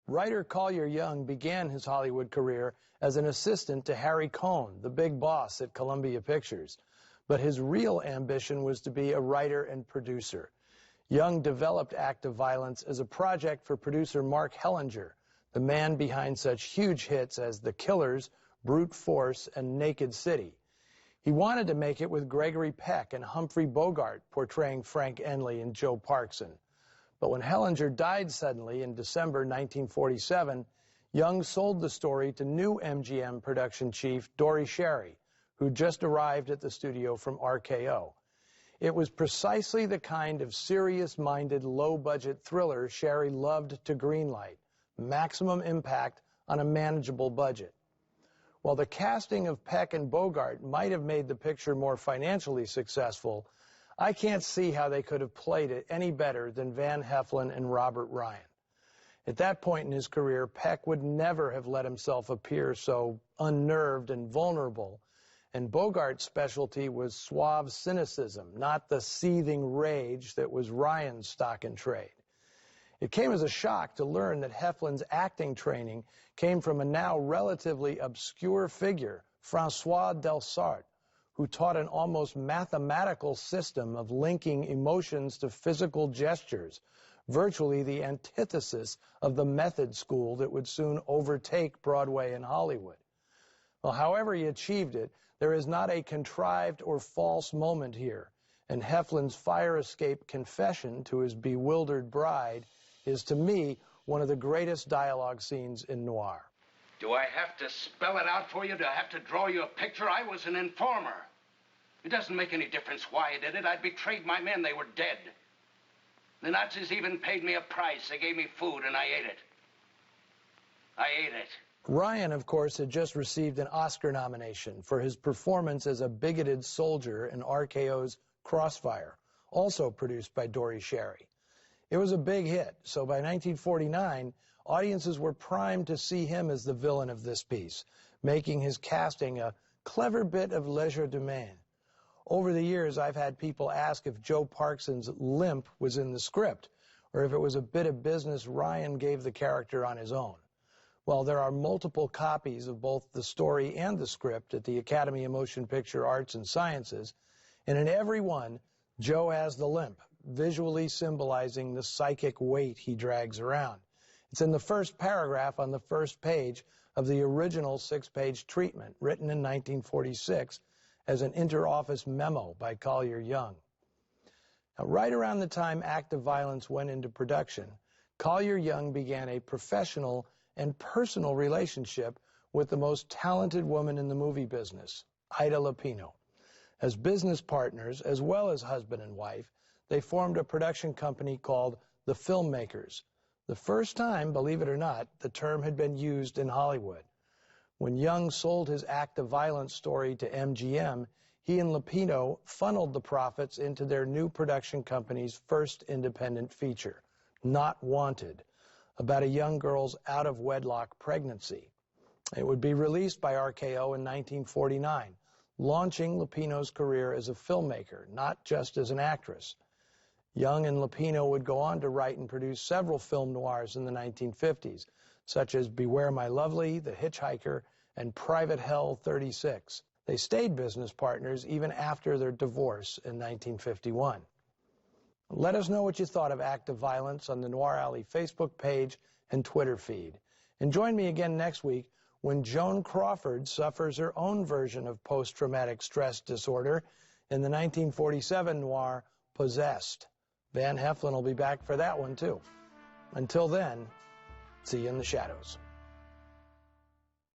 Writer Collier Young began his Hollywood career as an assistant to Harry Cohn, the big boss at Columbia Pictures. But his real ambition was to be a writer and producer. Young developed Act of Violence as a project for producer Mark Hellinger, the man behind such huge hits as The Killers, Brute Force, and Naked City. He wanted to make it with Gregory Peck and Humphrey Bogart portraying Frank Enley and Joe Parkson. But when Hellinger died suddenly in December 1947, Young sold the story to new MGM production chief Dory Sherry, who just arrived at the studio from RKO. It was precisely the kind of serious-minded, low-budget thriller Sherry loved to greenlight, maximum impact on a manageable budget. While the casting of Peck and Bogart might have made the picture more financially successful, I can't see how they could have played it any better than Van Heflin and Robert Ryan. At that point in his career, Peck would never have let himself appear so unnerved and vulnerable, and Bogart's specialty was suave cynicism, not the seething rage that was Ryan's stock in trade. It came as a shock to learn that Heflin's acting training came from a now relatively obscure figure, François Delsarte, who taught an almost mathematical system of linking emotions to physical gestures, virtually the antithesis of the method school that would soon overtake Broadway and Hollywood. Well, however he achieved it, there is not a contrived or false moment here, and Heflin's fire escape confession to his bewildered bride is, to me, one of the greatest dialogue scenes in noir. Do I have to spell it out for you? Do I have to draw you a picture? I was an informer. It doesn't make any difference why I did it. I betrayed my men. They were dead. The Nazis even paid me a price. They gave me food, and I ate it. I ate it. Ryan, of course, had just received an Oscar nomination for his performance as a bigoted soldier in RKO's Crossfire, also produced by Dory Sherry. It was a big hit, so by 1949, audiences were primed to see him as the villain of this piece, making his casting a clever bit of legerdemain. Over the years, I've had people ask if Joe Parkson's limp was in the script, or if it was a bit of business Ryan gave the character on his own. Well, there are multiple copies of both the story and the script at the Academy of Motion Picture Arts and Sciences, and in every one, Joe has the limp, visually symbolizing the psychic weight he drags around. It's in the first paragraph on the first page of the original 6-page treatment, written in 1946 as an inter-office memo by Collier Young. Now, right around the time Act of Violence went into production, Collier Young began a professional and personal relationship with the most talented woman in the movie business, Ida Lupino. As business partners, as well as husband and wife, they formed a production company called The Filmmakers. The first time, believe it or not, the term had been used in Hollywood. When Young sold his Act of Violence story to MGM, he and Lupino funneled the profits into their new production company's first independent feature, Not Wanted, about a young girl's out-of-wedlock pregnancy. It would be released by RKO in 1949, launching Lupino's career as a filmmaker, not just as an actress. Young and Lupino would go on to write and produce several film noirs in the 1950s, such as Beware My Lovely, The Hitchhiker, and Private Hell 36. They stayed business partners even after their divorce in 1951. Let us know what you thought of Act of Violence on the Noir Alley Facebook page and Twitter feed. And join me again next week when Joan Crawford suffers her own version of post-traumatic stress disorder in the 1947 noir Possessed. Van Heflin will be back for that one, too. Until then, see you in the shadows.